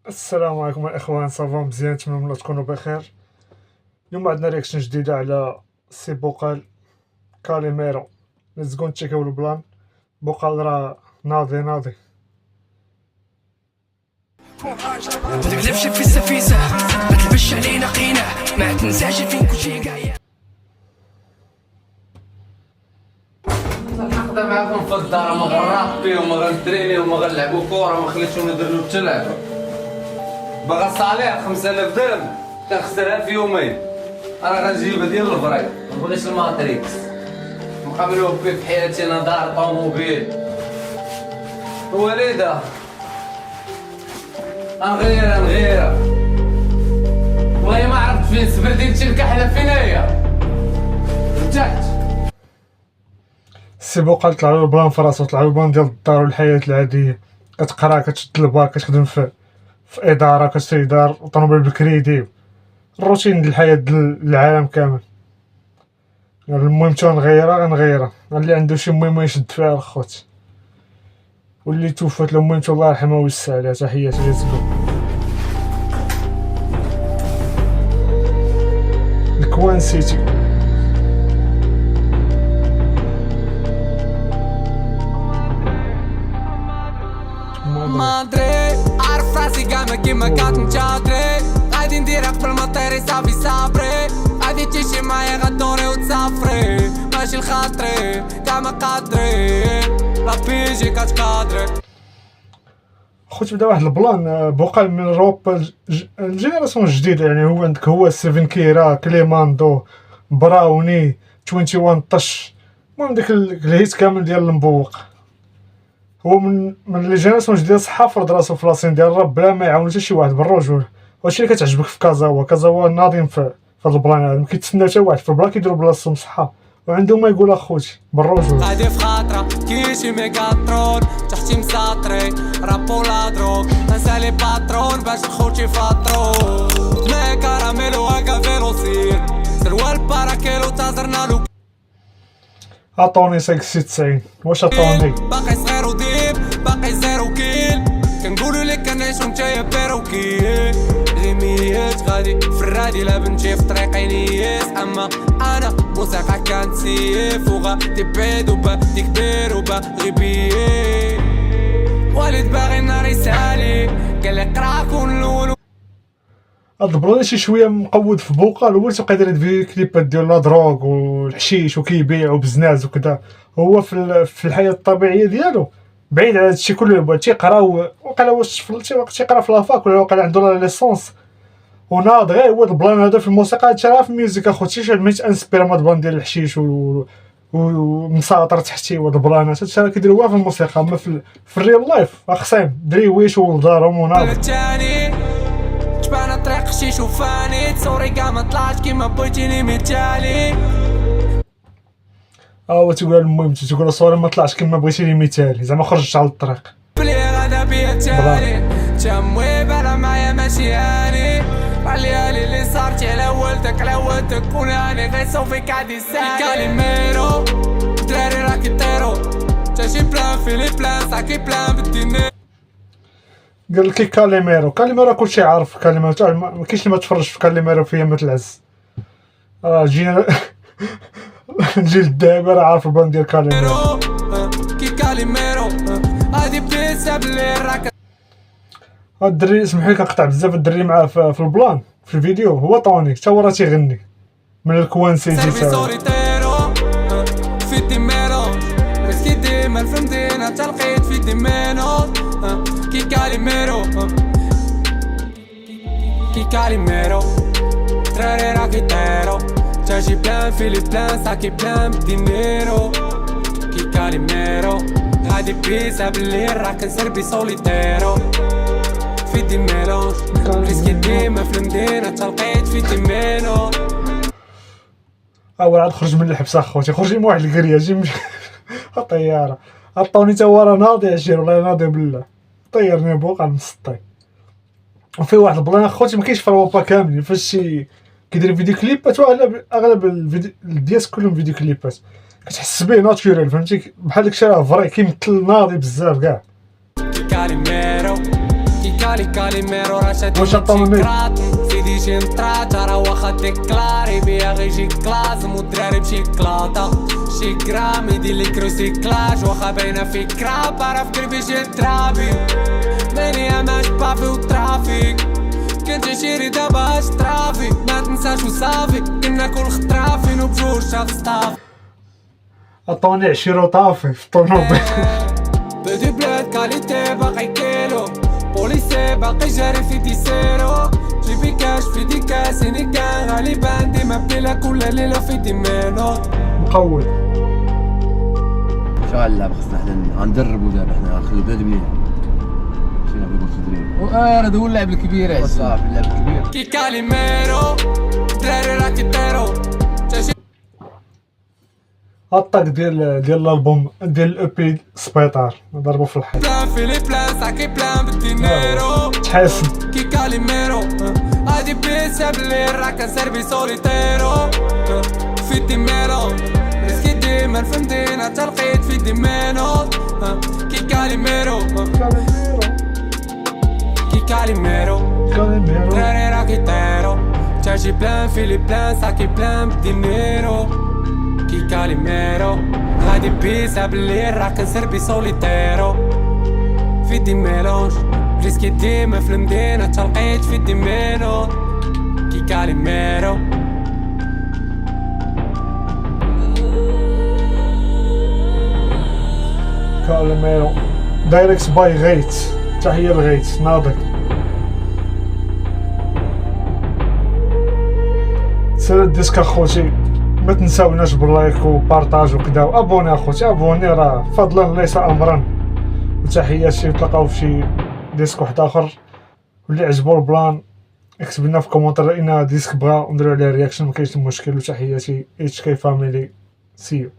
السلام عليكم الاخوان، صافا مزيان؟ نتمنى تكونوا بخير. اليوم عندنا رياكشن جديده على سي بوقال كاليميرو. ليتس جو نتشيكيو البلان. بوقال راه ناضي ما تقلبش في السفيسة، ما تلبش علينا قينة، ما تنساش فين كلشي قايع. الحق معاكم في الدار، ما غنراقبي وما غنتريني وما غنلعبو كورة، ما خليتهم يديروا حتى لعبة. باغا صالير 5000 درهم كنخسرها في يومين، انا غنجيبها ديال الفراي، ما بغيتش الماتريكس. نبقى ملوبي في حياتي انا دار طوموبيل وليدة، نغيرها والله ما عرفت فين السبر ديال الكحلة فينايا تحت. سي بوقال طلع له البلان في راسو، طلع له البلان ديال الدار والحياه العاديه. كتقرا، كتشد الباك، كتخدم في اداره، كتشري دار وطوموبيل بالكريدي، الروتين ديال الحياه ديال العالم كامل. المهم تا غنغيرها اللي عنده شي مهمه يشد فيها الخوت، واللي توفات له مهمته الله يرحمها ويوسع عليها. تحياتي ليتسكو الكوان سيتي. ما ادري عارف راسي كاع كيما كانت متشاطري، غادي نديرها قبل ما طيري صافي صابري، غادي تمشي معايا غدوري وتسافري، ماشي لخاطري كاع ما قادري، لا بيجي كتقادري. خوت بدا واحد البلان بوقال من روب الجينيراسيون الجديده، يعني هو عندك هو 7 كيرا، كليماندو، براوني، 21 طش، المهم داك الهيت كامل ديال المبوق. هو من لي جينيراسيون الجديده، صحا فرض راسو في لاسين ديال الراب بلا ما يعاون حتى شي واحد بالرجوله. وهادشي اللي كتعجبك في كازاوا ناضين في هاد البلان هذا، مكيتسناو حتى واحد في البلا كيديروا بلاصتهم صحا، وعندهم ما يقول اخوتي بالرجوله. غادي في خاطرة كيشي ميكاترون تحتي مساطري، رابو لا دروك نسالي باترون باش خوتي فاطرون، ما كراميل وهكا فيلوسير سروال باراكيلو تازرنا لو. عطوني 96 واش عطوني؟ باقي صغير وديب باقي زيرو كيل، كنقولو لك كنعيشو نتايا بيروكي، ريميات غادي في الرادي لا بنجي في طريقي نيس، اما انا موسيقى كانت سيف وغادي بعيد وبادي كبير وباغي بيه، والد باغي نار يسالي قال لي قرا كون الاول. هاد البلان شي شويه مقود في بوقال، هو تبقى يدير في كليبات ديال لا دروغ والحشيش وكيبيع وبزناز وكذا. هو في الحياه الطبيعيه ديالو بعيد على هادشي كله، تيقرا وقال واش تيقرا في لافاك ولا وقال عنده لا ليسونس وناض غير هو البلان هذا في الموسيقى. هادشي راه في الميوزيك اخوتي، شي ميت انسبير هاد البلان ديال الحشيش ومساطر تحتي وهاد البلانات، هادشي راه كيدير هو في الموسيقى. اما في الريال لايف خصهم دريويش ولدارهم وناض. جبانا طريق شي شوفاني تصوري كاع ما طلعت كيما بغيتيني مثالي. هو تيقول المهم تيقول صوري ما طلعش كيما بغيتيني مثالي، زعما خرجت على الطريق بلي غدا بيا تالي تموي بلا معايا ماشي هاني، عليالي اللي صارتي على ولدك وناني غير صوفيك عادي سالي. كاليميرو دراري راكي طيرو تاشي بلان فيلي بلان ساكي بلان بالديني. قال لك كاليميرو كلشي عارف كاليميرو، ما كاينش اللي ما تفرجش في كاليميرو في يامات العز. جينا الجيل الذهبي راه عارف البان ديال كاليميرو. كي كاليميرو هادي بيسا بلي راك. هاد الدري سمح لي كنقطع بزاف، الدري معاه في البلان في الفيديو هو طوني حتى هو راه تيغني من الكوان سيتي في ديمينو مسكي ديما في المدينة تلقيت في ديمينو كي كاليميرو تراري راكي طيرو تاجي بلان فيلي بلان ساكي بلان بدينيرو كي كاليميرو غادي بيسا بلي راك نسربي سوليتيرو في ديمينو مسكي ديما في المدينة تلقيت في ديمينو. اول عاد خرج من الحبس اخوتي، خرج من واحد الكريه جي الطياره عطوني تا هو راه ناضي عشير والله ناضي بالله، طيرني بوقع مسطي. وفي واحد البلان اخوتي ما كاينش في الوطا كاملين، فاش كيدير فيديو كليبات اغلب الفيديو ديالات كلهم فيديو كليبات كتحس به ناتشورال، فهمتي بحال داكشي راه فري كيمثل ناضي بزاف كاع. كالي ميرو راه شادي واش عطاوني؟ كرات سيدي شي نطرات راه واخا ديكلاري بيا غير شي كلاس والدراري بشي كلاطة شي كرام يدير لي كروسيكلاج واخا باينة في كراب راه في قلبي شي ترابي ماني ماش بافي وترافيك كنت عشيري دابا اش ترافي ما تنساش وصافي كنا كل خطرة فين وبجوج شاف ستافي عطوني عشيرة طافي في الطوموبيل. بدي بلاد كاليتي باقي كيلو بوليسي باقي جاري في ديسيرو جيبي كاش في دي كاسيني كان غالبا ديما بلا كل ليلة في ديمينو مقود شو هاللعب خصنا احنا ندربو دابا احنا نخلو بلاد مليح مشينا في التدريب راه هو اللعب الكبير يا صاحبي اللعب الكبير كي كاليميرو دراري راكي طيرو الطاق ديال الالبوم ديال الاو بي سبيطار ضربو في الحيط بلان في لي بلان ساكي بلان بالدينيرو تحاسب. كي كاليميرو هادي بيسا بلي راكا سيربي سوليتيرو في ديميرو ريسكي ديما الفندين حتى لقيت في ديمينو كي كاليميرو كي كاليميرو دراري راكي طيرو تاجي بلان في لي بلان ساكي بلان بالدينيرو كي كاليميرو غادي بيسا بلي راكا سيربي سوليتيرو في دي ميلونج ريسكي ديما في المدينة تلقيت في ديمينو كي كاليميرو كاليميرو دايركت باي غيت. تحية لغيت ناضق. سير الديسك اخوتي ما تنساوناش باللايك وبارطاج وكذا وابوني اخوتي ابوني راه فضلا ليس امرا. وتحياتي نتلاقاو في شي ديسك واحد اخر واللي عجبو البلان اكتب لنا في كومونتير ان ديسك بغا نديرو عليه رياكشن ما كاينش مشكل. وتحياتي اتش كي فاميلي سيو.